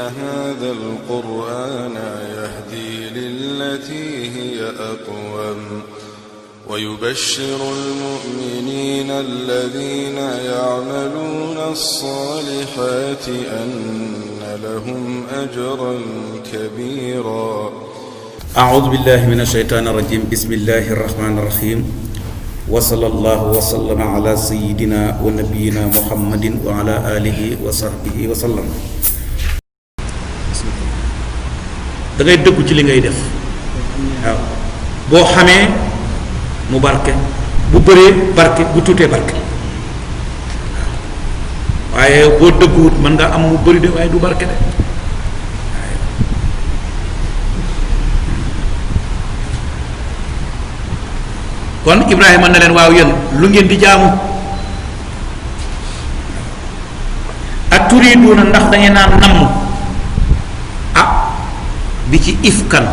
هذا القرآن يهدي للتي هي أقوم ويبشر المؤمنين الذين يعملون الصالحات أن لهم أجرا كبيرا. أعوذ بالله من الشيطان الرجيم. بسم الله الرحمن الرحيم. وصلى الله وسلم على سيدنا ونبينا محمد وعلى آله وصحبه وسلم. da ngay dëggu ci li ngay def waaw boo xamee mu barke bu bëree barke bu tuutee barke waaye boo dëgguwut mën nga am mu bëri de waaye du barke de. kon Ibrahima na leen waaw yéen lu ngeen di jaamu ak turiiduuna ndax da ngeen naan namm bi ci ifkan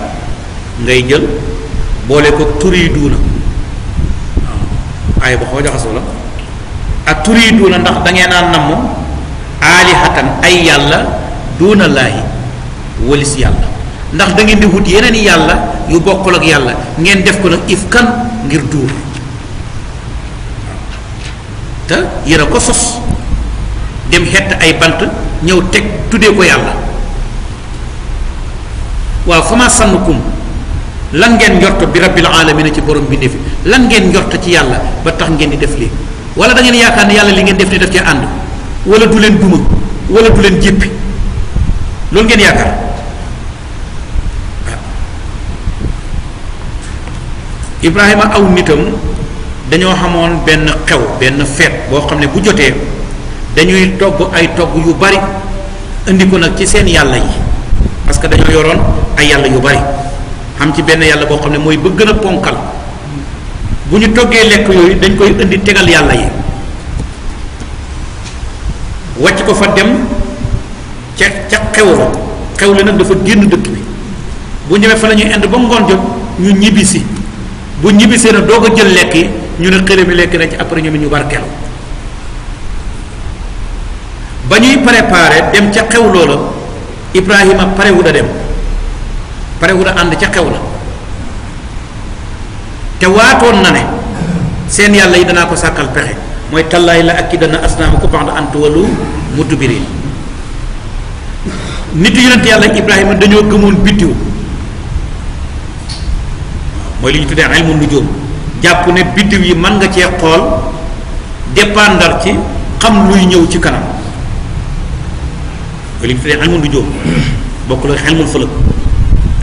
ngay jël boole ko turiiduuna waaw ay ba xaw jaxasoo la ak turiiduuna ndax da ngeen naan namm aalihatan ay yàlla duuna laahi walis yàlla ndax da ngeen di wut yeneen yàlla yu bokkul ak yàlla ngeen def ko nag ifkan ngir duur te yéen a ko sos dem xett ay bant ñëw teg tuddee ko yàlla. waaw fa ma sannukum lan ngeen njort bi rabbil alamina ci borom bindee fi lan ngeen njort ci yàlla ba tax ngeen di def lii wala da ngeen yaakaar ne yàlla li ngeen def ni def cee ànd wala du leen duma wala du leen jéppi loolu ngeen yaakaar waaw. Ibrahima aw nitam dañoo xamoon benn xew benn feet boo xam ne bu jotee dañuy togg ay togg yu bari indi ko nag ci seen yàlla yi parce que dañoo yoroon ay yàlla yu bari xam ci benn yàlla boo xam ne mooy ba gën a ponkal bu ñu toggee lekk yooyu dañ koy indi tegal yàlla yi wàcc ko fa dem ca xew la nag dafa génn dëkk bi bu ñëwee fa la ñuy indi ba ngoon jot ñu ñibbisi bu ñibbisee na doog a jël lekk yi ñu ne xëre mi lekk nañ ci après ñoom ñu barkeelu ba ñuy préparé dem ca xew loola Ibrahima parewul a dem parewul a ànd ca xew la te waatoon na ne seen yàlla yi danaa ko sàkkal pexe mooy tallaay la ak ki dana asnaama ko ba'da an tuwallu mudbirin. nit yonent yàlla Ibrahima dañoo gëmoon biddiw mooy li ñu tuddee ilmu nujuum jàpp ne biddiw yi mën nga cee xool dépendre ci xam luy ñëw ci kanam mooy li ñu tuddee ilmu nujuum bokkul ak ilmul falak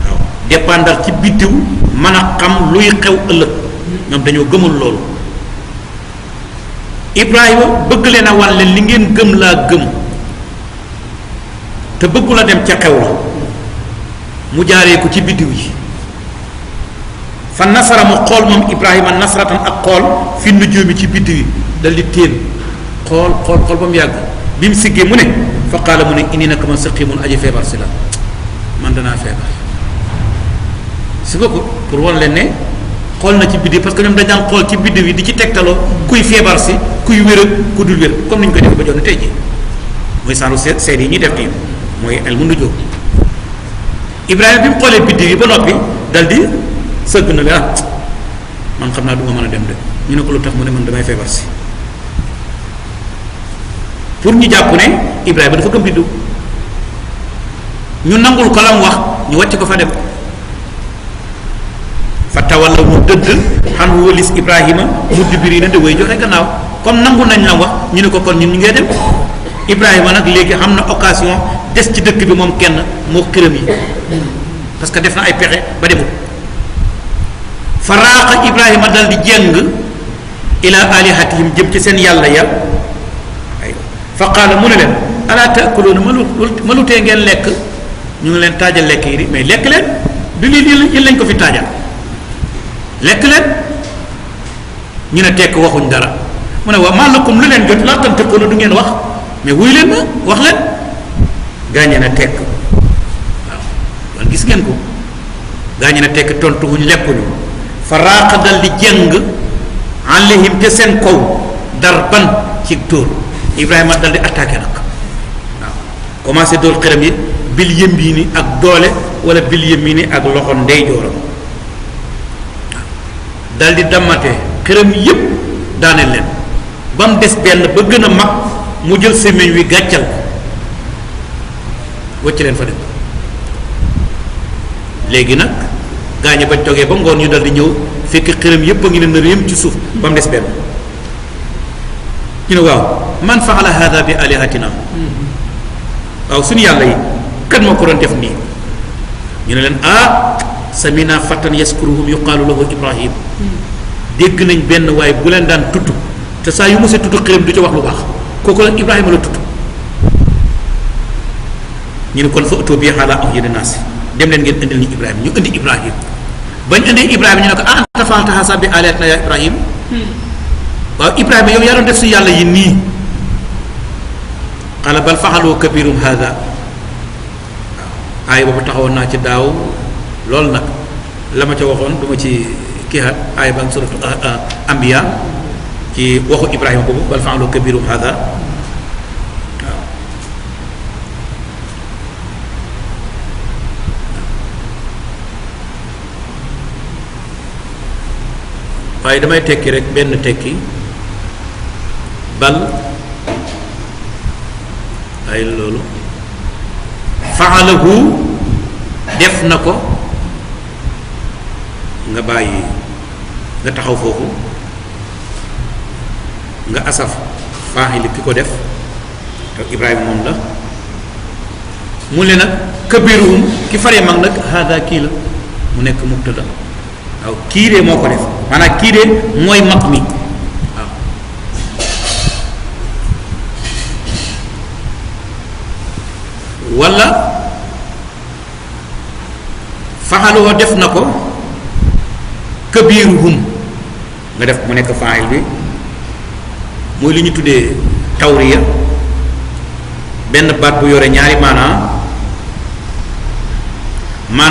waaw dépendre ci biddiw mën a xam luy xew ëllëg ñoom dañoo gëmul loolu. Ibrahima bëgg leen a wan leen li ngeen gëm laa gëm te bëggu la dem ca xew la mu jaaree ko ci biddiw yi fa nasara mu xool moom Ibrahima nasratan ak xool fi nujuumi ci biddiw yi dal di téen xool ba mu yàgg bi mu siggee mu ne fa qaala mu ne inni naka man saqiimun aji feebar si la man danaa feebar si nga ko pour wan leen ne xool na ci biddiw parce que ñoom dañ daan xool ci biddiw yi di ci tegtaloo kuy feebar si kuy wér ak ku dul wér comme ni ñu koy def ba jox ne tey jii mooy saaru seet yi ñuy def nii mooy ilmu nujuum. Ibrahima bi mu xoolee biddiw yi ba noppi dal di sëgg na la man xam naa du ma mën a dem de ñu ne ko lu tax mu ne man damay feebar si pour ñu jàpp ne Ibrahima dafa gëm biddiw ñu nangul ko la mu wax ñu wàcc ko fa dem fa tawalla mu dëdd xan wëlis Ibrahima mudbiriina de way joxe gannaaw comme nangu nañ la wax ñu ne ko kon ñun ñu ngee dem Ibrahima nag léegi xam na occasion des ci dëkk bi moom kenn moo xiram yi parce que def na ay pexe ba demul fa raaqa Ibrahima dal di jeng ila alihatihim jëm ci seen yàlla ya fa qaala mu ne leen alaa taakuluuna ma lu tee ngeen lekk ñu ngi leen taajal lekk yi di mais lekk leen du lii yéen lañ ko fi taajal lekk leen ñu ne tekk waxuñ dara mu ne wa maa lakum lu leen jot laa tantiquuna du ngeen wax mais wuy leen ma wax leen gaañe na tekk waaw loolu gis ngeen ko gaañe na tekk tontu wuñ lekkuñu fa raaqa dal di jeng alayhim te seen kaw darban ci dóor Ibrahima dal di attaqué nag waaw commencé dóor xërëm yi bil yamini ak doole wala bil yamini ak loxo ndeyjooram dal di damate xërëm yépp daaneel leen ba mu des benn ba gën a mag mu jël sémmiñ wi gàccal ko wëcc leen fa dem léegi nag gaañe bañ toggee ba ngoon ñu dal di ñëw fekk xërëm yépp a ngi leen réem ci suuf ba mu des benn ñu ne waaw man faala hada bi alihatina waaw suñu yàlla yi kan moo ko doon def nii ñu ne leen samina fatan yaskuruhum yuqaalu lahu ibrahim dégg nañ benn waaye bu leen daan tudd te saa yu mosee tudd xërëm du ci wax lu baax kooku la ibrahima la tudd ñu ne kon fa ëttoo bi xaalaa am yéen naas dem leen ngeen indil ñu ibrahima ñu indi ibrahim bañ indi ibrahima ñu ne ko anta faalta haazaa bi aalihatinaa yaa ibrahim waaw ibrahima yow yaa doon def si yàlla yi nii qaala bal fa'alahu kabiiruhum haazaa waaw aaya boobu taxawoon naa ci daaw loolu nag la ma ca waxoon du ma ci kiihaat aaya ba am suratu anbiya ci waxu ibrahima boobu bal fa'alahu kabiiruhum haazaa waaw waaye damay tekki rek benn tekki bal ay loolu fa'alahu def na ko nga bàyyi nga taxaw foofu nga asaf faa'ili ki ko def te ibrahima moom la mu ne nag kabiruhum ki faree mag nag hada kii la mu nekk mubtada waaw kii de moo ko def maanaam kii de mooy mag mi waaw wala faxaluwa def na ko kabiruhum nga def mu nekk faayil bi mooy li ñu tuddee tawriya benn baat bu yore ñaari maanaam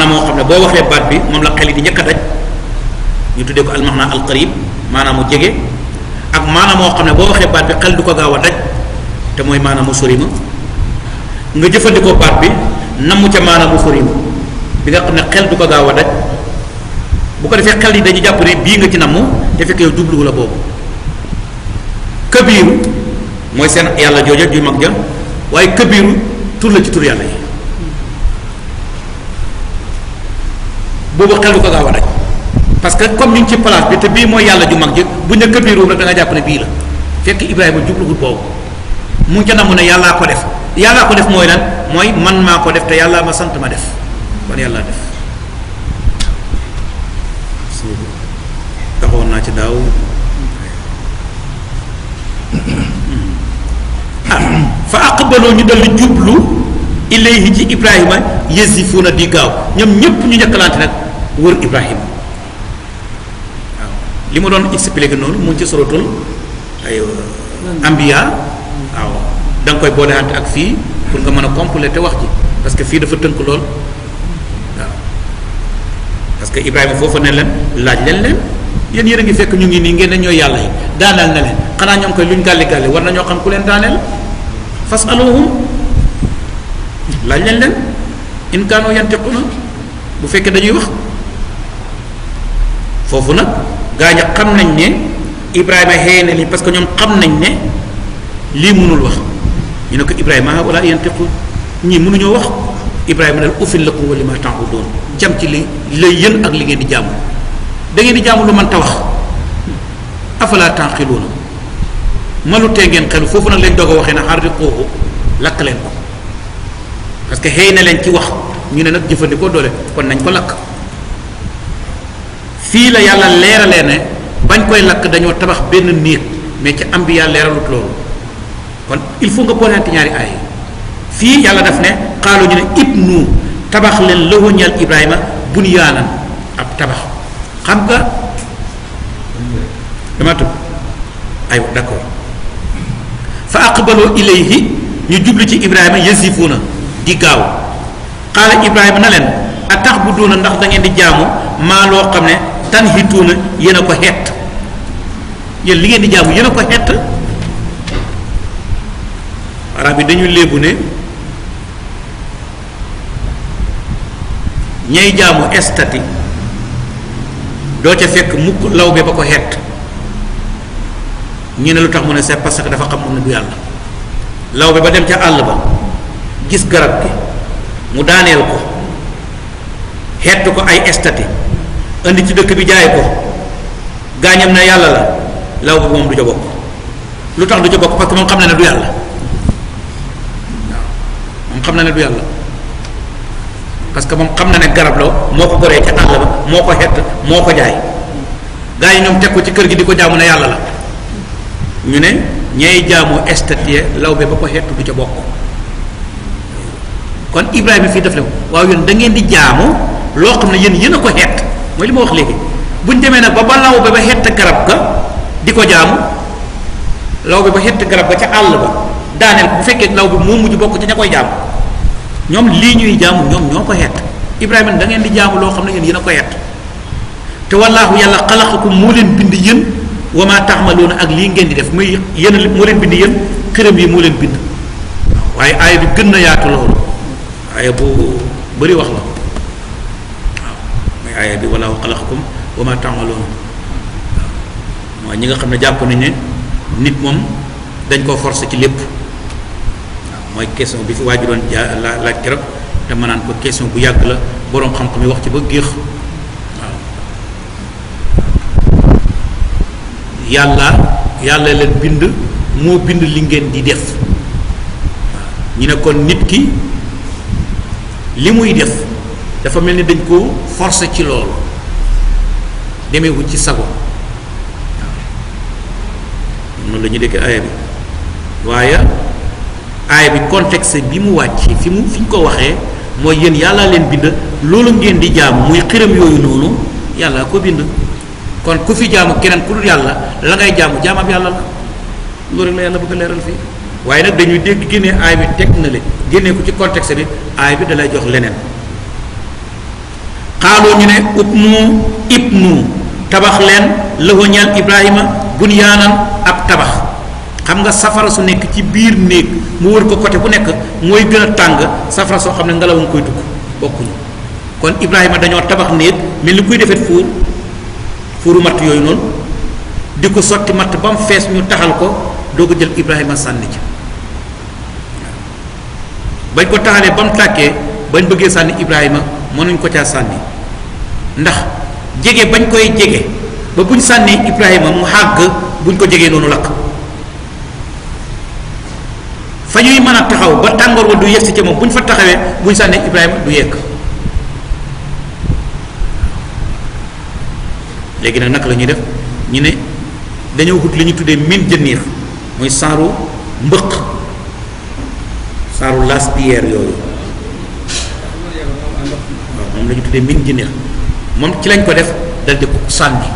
moo xam ne boo waxee baat bi moom la xel yi di njëkk a daj ñu tuddee ko almaxna alqarib maanaam mu jege ak maanaam moo xam ne boo waxee baat bi xel du ko gaaw a daj te mooy maanaam mu sori ma nga jëfandikoo baat bi namu ca maanaam mu sori ma bi nga xam ne xel du ko gaaw a daj bu ko defee xel yi dañuy jàpp ne bii nga ci namu te fekk yow jubluwu la boobu kabiiru mooy seen yàlla jooja ju mag ja waaye kabiiru tur la ci tur yàlla yi boobu xel du ko gaaw a daj parce que comme ñu ngi ci place bi te bii mooy yàlla ju mag ji bu ñu ne kabiiru rek da nga jàpp ne bii la fekk ibrahima jubluwul boobu mu ngi ca namu ne yàllaa ko def yàllaa ko def mooy lan mooy man maa ko def te yàllaa ma sant ma def kon yàllaa def taxawoon naa ci daaw fa aqbaloo ñu dal di jublu ilayhi ci ibrahima yasifuuna di gaaw ñoom ñépp ñu njëkkalante nag wër ibrahima waaw li ma doon expliqué noonu mu ngi ci suratul ay ambiya waaw da nga koy boolehante ak fii pour nga mën a compléter wax ji parce que fii dafa tënk lool waaw parce que ibrahima foofu ne leen laaj leen yéen yéen a ngi fekk ñu ngi nii ngeen ne ñooy yàlla yi daaneel na leen xanaa ñoom koy luñ gàlli war na ñoo xam ku leen daaneel fasaluhum laaj leen in kaanu yantiquna bu fekkee dañuy wax foofu nag gaa ña xam nañ ne ibrahima xëy na lii parce que ñoom xam nañ ne lii mënul wax ñu ne ko ibrahima wala yantiqu ñii mënuñoo wax ibrahima ne ufil lakum wa lima ta'budun jam ci li lay yën ak li ngeen di jaamu da ngeen di jaamu lu mën ta wax afala tanqiluuna malu tee ngeen xelu foofu nag lañ doog a waxee ne harriquuhu lakk leen ko parce que xëy na leen ci wax ñu ne nag jëfandikoo doole kon nañ ko lakk fii la yàlla leeralee ne bañ koy lakk dañoo tabax benn néeg mais ci ambiya leeralut loolu kon il faut nga boolante ñaari aay fii yàlla daf ne xaalu ñu ne ibnu tabax leen lahu ñal ibrahima bunyaanan ab tabax xam nga dama tëb aywa d'accord fa aqbaloo ilayhi ñu jublu ci ibrahima yasifuuna di gaaw xaala ibrahima na leen a tax bu duuna ndax da ngeen di jaamu maa loo xam ne tanhituuna yéen a ko xett yéen li ngeen di jaamu yéen a ko xett arab yi dañu léebu ne ñay jaamu estati doo ca fekk mukk lawbe ba ko xett ñu ne lu tax mu ne c'est parce que dafa xam ne du yàlla. lawbe ba dem ca àll ba gis garab gi mu daaneel ko xett ko ay estati indi ci dëkk bi jaay ko gaañam na yàlla la lawbe moom du ca bokk. lu tax du ca bokk parce que moom xam na ne du yàlla waaw moom xam na ne du yàlla parce que moom xam na ne garab la moo ko goree ca àll ba moo ko xett moo ko jaay gaa yi ñoom teg ko ci kër gi di ko jaamu ne yàlla la ñu ne ñay jaamu estatie lawbe ba ko xett du ca bokk. kon Ibrahima fii def la waaw yéen da ngeen di jaamu loo xam ne yéen a ko xett mooy li ma wax léegi buñ demee nag ba lawbe ba xett garab ga di ko jaamu lawbe ba xett garab ga ca àll ba daaneel bu fekkee lawbe moo mujj bokk ca ña koy jaamu ñoom lii ñuy jaamu ñoom ñoo ko xett Ibrahima da ngeen di jaamu loo xam ne yéen a ko xett te wallaahu yàlla xalaqakum moo leen bind yéen wa maa taxmaloona ak lii ngeen di def muy yéen moo leen bind yéen këram yi moo leen bind waaye aaya bi gën na yaatu loolu aaya bu bëri wax la waaw mooy aaya bi wallaahu xalaqakum wa maa taxmaloona waaw mooy ñi nga xam ne jàpp nañ ne nit moom dañ koo forcer ci lépp waaw mooy question bi fi waa ji doon laaj keroog te ma naan ko question bu yàgg la boroom xam-xam yi wax ci ba géex waaw yàlla leen bind moo bind li ngeen di def waaw ñu ne kon nit ki li muy def dafa mel ni dañ ko forcer ci loolu demeewul ci sago noonu la ñu déggee aaya bi waaye aaya bi contexte bi mu wàcc fi ñu ko waxee mooy yéen yàlla leen bind loolu ngeen di jaamu muy xiram yooyu noonu yàlla ko bind kon ku fi jaamu keneen ku dul yàlla la ngay jaamu jaamam yàlla la loolu rek la yàlla bëgg a leeral fii waaye nag dañuy dégg génnee aaya bi teg na le génnee ko ci contexte bi aaya bi da lay jox leneen xaaloo ñu ne ibnu tabax leen lahu ñeel Ibrahima bunyaanan ab tabax xam nga safara su nekk ci biir néeg mu wër ko côté bu nekk mooy gën a tàng safara soo xam ne ngelaw nga koy dugg bokkuñu kon Ibrahima dañoo tabax néeg mel ni kuy defet fuuru matt yooyu noonu di ko sotti matt ba mu fees ñu taxal ko doog a jël Ibrahima sànni ci bañ ko taxalee ba mu tàkkee bañ bëggee sànni Ibrahima mënuñ ko caa sànni ndax jege bañ koy jege ba buñ sànnee Ibrahima mu xàgg buñ ko jegee noonu lakk fa ñuy mën a taxaw ba tàngoor wa du yegsi ca moom buñ fa taxawee buñ sànnee Ibrahima du yegg léegi nag naka la ñuy def ñu ne dañoo wut li ñu tuddee min jëniir muy saaru mbëq saaru las pierre yooyu waaw moom la ñu tuddee min jëniir moom ci lañ ko def dal di ko sànni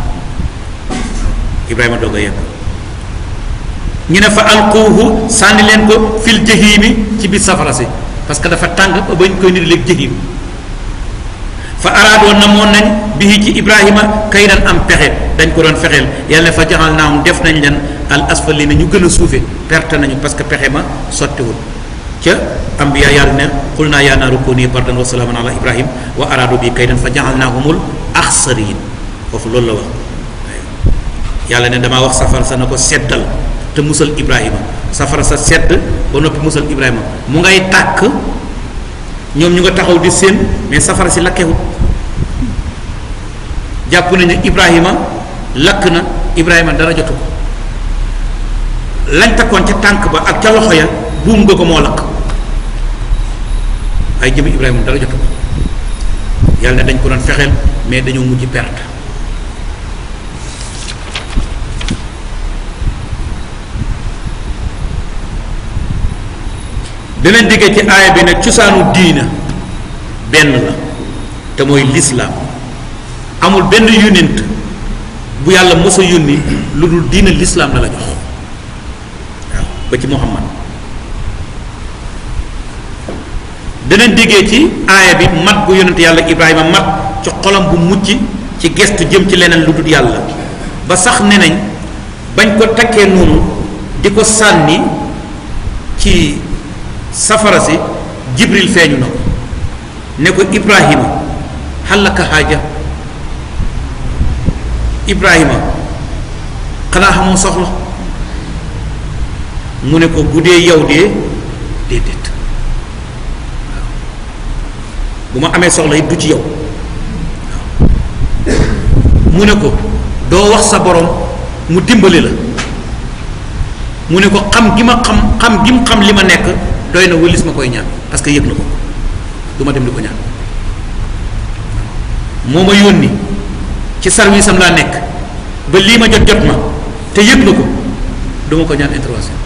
Ibrahima doog a yegg ñu ne fa alquuhu sànni leen ko fil jahimi ci biir safara si parce que dafa tàng ba bañ koy nit léegi jahim fa araadoo namoon nañ bii ci Ibrahima kaydan am pexe dañ ko doon fexeel yàlla fa jaxal naam def nañ leen al asfalina ñu gën a suufe perte nañu parce que pexe ma sottiwul ca ambiya yàlla ne xul naa yaa naaru kuuni bardan wa salaaman ala Ibrahim wa araadu bi kaydan fa jaxal naahumul axsariin foofu loolu la wax yàlla ne damaa wax safara sa na ko seddal te musal Ibrahima safara sa sedd ba noppi musal Ibrahima mu ngay tàkk ñoom ñu nga taxaw di séen mais safara si lakkewut jàpp nañu Ibrahima lakk na Ibrahima dara jotu ko lañ takkoon ca tànk ba ak ca loxo ya buum nga ko moo lakk ay jëmi Ibrahima dara jotu ko yàlla ne dañ ko doon fexeel mais dañoo mujj perte dinañ déggee ci aaya bi ne cosaanu diina benn la te mooy lislaam amul benn yónnent bu yàlla mos a yónni lu dul diina lislaam la la jox waaw ba ci Muhammad dinañ déggee ci aaya bi mat bu yónnent yàlla Ibrahima mat ci xolam bu mucc ci gestu jëm ci leneen lu dul yàlla ba sax ne nañ bañ ko takkee noonu di ko sànni ci safara si Jibril feeñu na ko ne ko Ibrahima hal laka haaja Ibrahima xanaa xamoo soxla mu ne ko bu dee yow dee déedéet waaw bu ma amee soxla it du ci yow waaw mu ne ko doo wax sa borom mu dimbali la mu ne ko xam gi ma xam gi mu xam li ma nekk doy na wëlis ma koy ñaan parce que yëg na ko du ma dem di ko ñaan moo ma yónni ci service am laa nekk ba lii ma jot ma te yëg na ko du ma ko ñaan intervention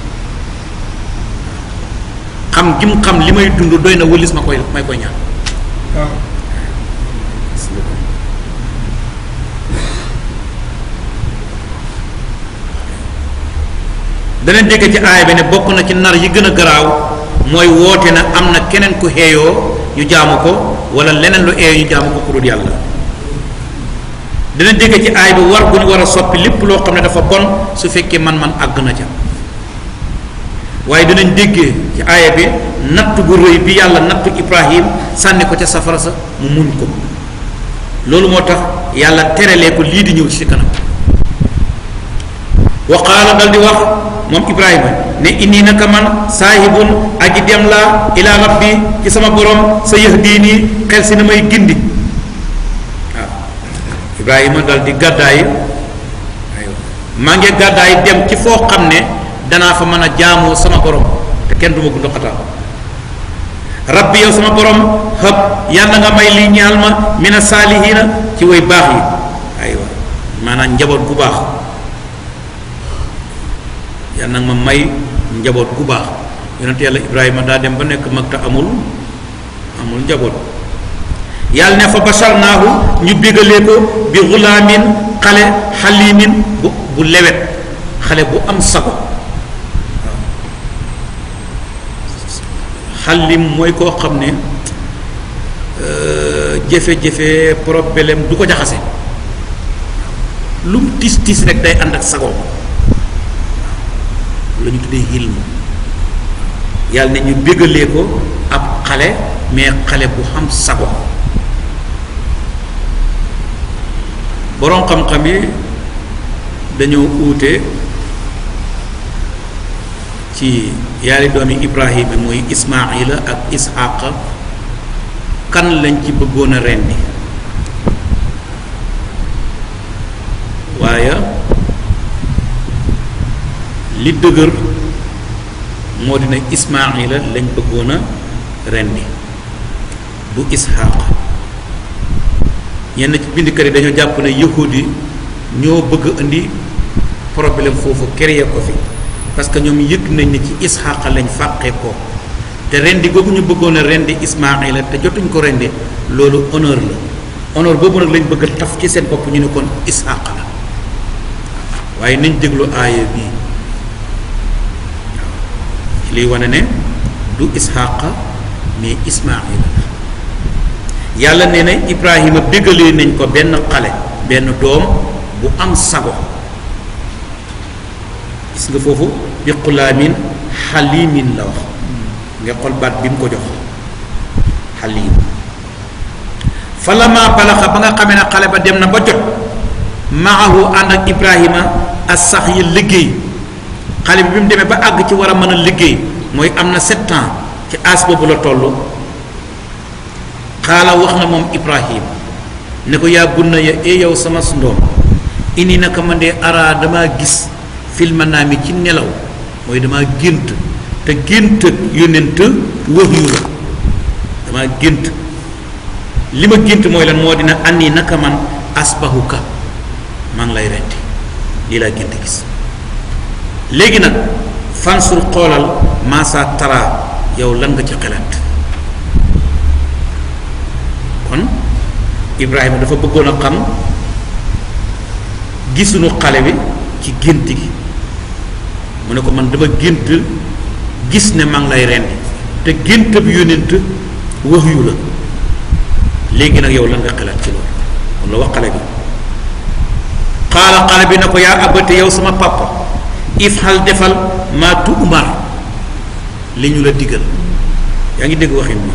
xam gi mu xam li may dund doy na wëlis ma koy ñaan waaw danañ dégg ci aaya bi ne bokk na ci nar yi gën a garaaw mooy woote na am na keneen ku xeeyoo ñu jaamu ko wala leneen lu eeyoo ñu jaamu ko ku dul yàlla danañ dégg ci aaya bi war bu ñu war a soppi lépp loo xam ne dafa bon su fekkee man àgg na ca waaye dinañ déggee ci aaya bi natt bu rëy bi yàlla nattu Ibrahim sànni ko ca safara sa mu muñ ko loolu moo tax yàlla terelee ko lii di ñëw ci kanam wa qaala dal di wax moom Ibrahima ne inni naka man saahibun aji dem laa ila rabbi ci sama borom sa yahdini xel si na may gindi waaw Ibrahima dal di gàddaay aywa maa ngi gàddaay dem ci foo xam ne danaa fa mën a jaamoo sama borom te kenn du ma gundu xataa rabbi yow sama borom hëb yàlla nga may lii ñaal ma mina saalihiina ci way baax yi aywa maanaam njaboot gu baax yàlla nag ma may njaboot gu baax yonent yàlla Ibrahima daa dem ba nekk mag te amul njaboot yàlla ne fa basharnaahu ñu bégalee ko bi xulaamin xale xalimin bu lewet xale bu am sago waaw xalim mooy koo xam ne jafe-jafe problème du ko jaxase lu mu tis rek day ànd ak sago la ñu tuddee hilm yàlla ne ñu bégalee ko ab xale mais xale bu xam sago boroom xam-xam yi dañoo uute ci yaari doomi Ibrahima muy Ismaila ak Isxaqa kan lañ ci bëggoon a rendi waaye li dëgër moo dina Ismaila lañ bëggoon a rendi du Isxaq ñenn ci bindkat yi dañoo jàpp ne yahudi ñoo bëgg indi problème foofu créer ko fi parce que ñoom yëg nañ ne ci Isxaq lañ fàqee ko te rendi googu ñu bëggoon a rendi Ismaila te jotuñ ko rendi loolu honneur la honneur boobu nag lañ bëgg a taf ci seen bopp ñu ne kon Isxaq la waaye nañ déglu aaya bii liy wane ne du Isxaqa mais Ismaila yàlla nee na Ibrahima bégalee nañ ko benn xale benn doom bu am sago gis nga foofu bi xulaamin xalimin la wax nga xol baat bi mu ko jox xalim falama balaxa ba nga xamee ne xale ba dem na ba jot maahu ànd ak Ibrahima as sax yi liggéey xale bi mu demee ba àgg ci war a mën a liggéey mooy am na 7 ans ci as boobu la toll xaala wax na moom Ibrahim ne ko yaa bunna ya yow sama ndoom indi naka man de ara damaa gis filmanaami ci nelaw mooy damaa gént te gént yónnent wax yu la damaa gént li ma gént mooy lan moo dina àndi naka man asbahuka maa ngi lay rendi lii laa gént gis léegi nag fansul xoolal maasa tara yow lan nga ci xelaat kon Ibrahima dafa bëggoon a xam gisuñu xale bi ci gént gi mu ne ko man dama gént gis ne maa ngi lay rendi te gént bi yónnent wax yu la léegi nag yow lan nga xelaat ci loolu kon la wax xale bi xaala bi ne ko yaa abati yow sama papa ifxal defal maa tu umar li ñu la digal yaa ngi dégg waxin ma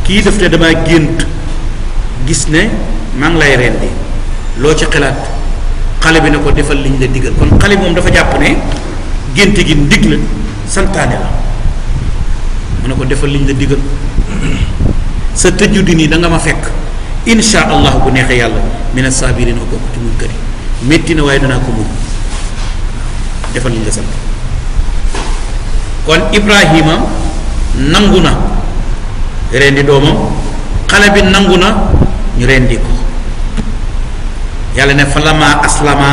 kii def ne damaa gis ne maa ngi lay rendi loo ci xalaat xale bi ne ko defal liñ la digal kon xale bi moom dafa jàpp ne gént gi ndig la santaane la mu ne ko defal liñ la digal sa tëju di nii da nga ma fekk insha allah bu neexee yàlla mina saabiriin oo bokk ci muñ kër yi métti na waaye danaa ko muñ defal liñ la sant kon Ibrahima nangu na rendi doomam xale bi nangu na ñu rendi ko yàlla ne fa lama aslama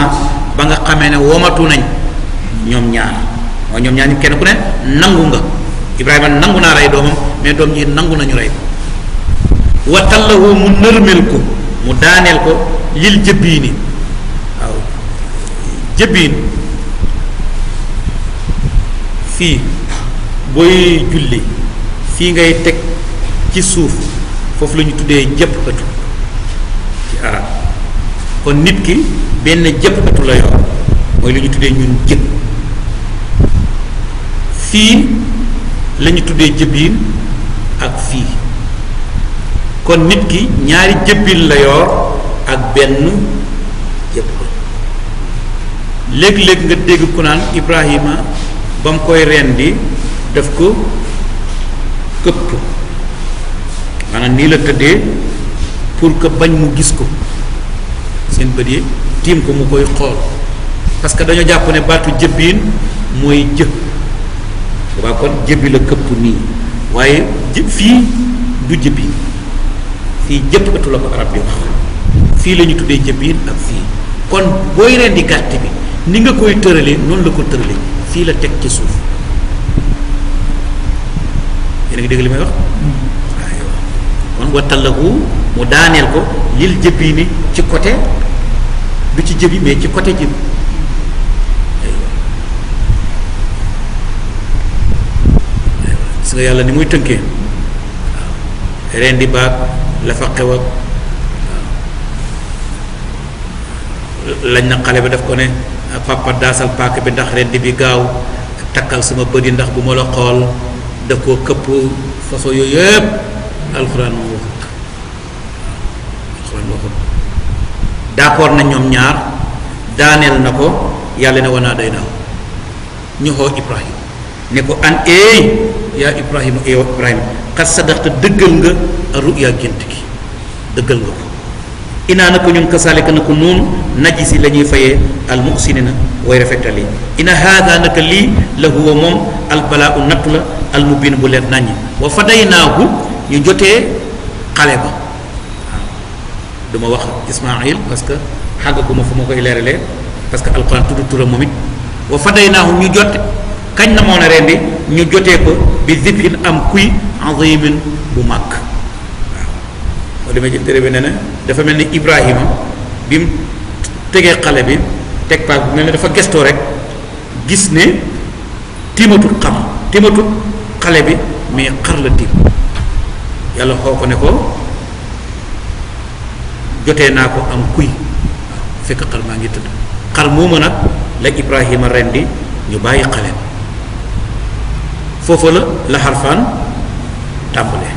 ba nga xamee ne womatu nañ ñoom ñaar mooy ñoom ñaar ñu kenn ku ne nangu nga Ibrahima nangu naa rey doomam mais doom ji nangu nañu rey ko wa tallahu mu nërmel ko mu daaneel ko lil jëbbiini waaw jëbbiin fii booy julli fii ngay teg ci suuf foofu la ñu tuddee jëpp ëttu ci arab kon nit ki benn jëpp ëttu la yor mooy lu ñu tuddee ñun jëpp fii la ñu tuddee jëbbiin ak fii kon nit ki ñaari jëbbiin la yor ak benn jëpp léeg-léeg nga dégg ku naan Ibrahima ba mu koy rendi daf ko këpp maanaam nii la tëddee pour que bañ mu gis ko seen bët yi tiim ko mu koy xool parce que dañoo jàpp ne baatu jëbbiin mooy jë boobaa kon jëbbi la këpp nii waaye fii du jëbbiin fii jëpp ëttu la ko arab bi wax fii la ñu tuddee jëbbiin ak fii kon booy rendi gàtt bi ni nga koy tëralee noonu la ko tëralee fii la teg ci suuf yéen a ngi dégg li may wax waaw kon wattallahu mu daaneel ko lil jëbbi ni ci côté du ci jëbi mais ci côté jëbi gis nga yàlla ni muy tënkee waaw ren di baag la fa xew ak lañ na xale bi daf ko ne papa daasal paak bi ndax ren di bi gaaw takkal sama bët yi ndax bu ma la xool daf koo këpp façon yooyu yëpp alxuraan moo waxut alxuraan waxut d'accord na ñoom ñaar daaneel na ko yàlla ne wanaa day naaw ñu xoo Ibrahima ne ko an eey yaa Ibrahima yow Ibrahima xat sadaxta dëggal nga ruya gént gi dëggal nga ko inaa na ko ñun kasaalika na ko noonu najisi la ñuy fayee al muxsinina way rafetal yi ina haada naka lii la huwa moom al balaa u nattu la al mubin bu leer naññi wa fadaynaahu ñu jotee xale ba waaw duma wax Ismaïl parce que xàggaguma fu ma koy leeralee parce que alquran tudd turam moom it wa fadaynaahu ñu jot kañ na moo ne rendi ñu jotee ko bi zibhin am kuy azimin bu màgg waaw demee ci téere bi ne ne dafa mel ni Ibrahima bi mu tegee xale bi teg paak bu mel ne dafa gestoo rek gis ne tiimatut xale bi mais xar la tiim yàlla xoo ko ne ko jotee naa ko am kuy waaw fekk xar maa ngi tëdd xar moomu nag la Ibrahima rendi ñu bàyyi xale foofu la xarfaan tàmbalee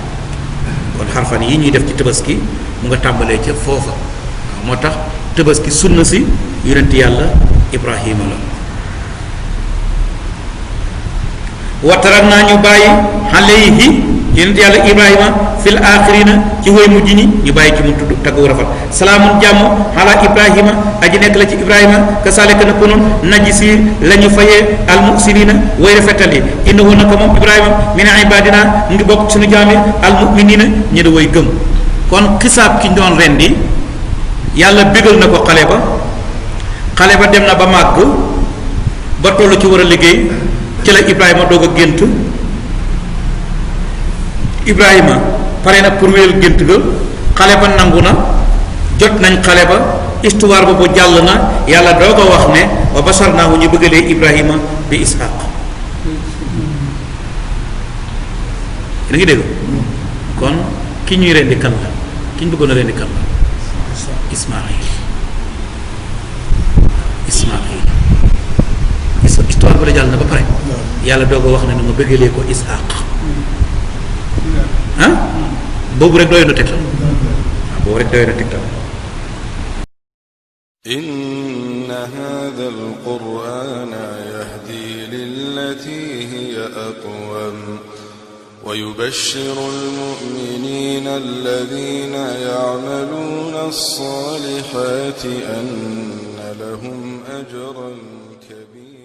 kon xarfaan yi ñuy def ci tabaski mu nga tàmbalee ca foofa waaw moo tax tabaski sunna si yonent yàlla Ibrahima la watarak naa ñu bàyyi alayhi yonent yàlla Ibrahima fil axirina ci way mujj ñi ñu bàyyi ci mu tudd taggu rafet salaamun jàmm ala Ibrahima aji nekk la ci Ibrahima kasaalika na ko noonu najisi la ñu fayee al muxsinina way rafetal yi innahu naka moom Ibrahima min ibadina mu ngi bokk suñu jaami al muminina ñu di way gëm kon xisaab ki ñu doon rendi yàlla bégal na ko xale ba dem na ba màgg ba toll ci war a liggéey ci la Ibrahima doog a gént Ibrahima pare na pour wéyal gént ga xale ba nangu na jot nañ xale ba histoire ba bu jàll na yàlla doog a wax ne wa basharnaahu ñu bëggalee Ibrahima bi Ishaq da ngi dégg kon ki ñuy rendi kan la ki ñu bëggoon a rendi kan la Ismaïl histoire ba la jàll na ba pare yàlla doog a wax ne na ma bëggalee ko Ishaq ah boobu rek doy na teg la waaw boo rek doy na tegtal. إن هذا القرآن يهدي للتي هي أقوم ويبشر المؤمنين الذين يعملون الصالحات أن لهم أجرا كبيرا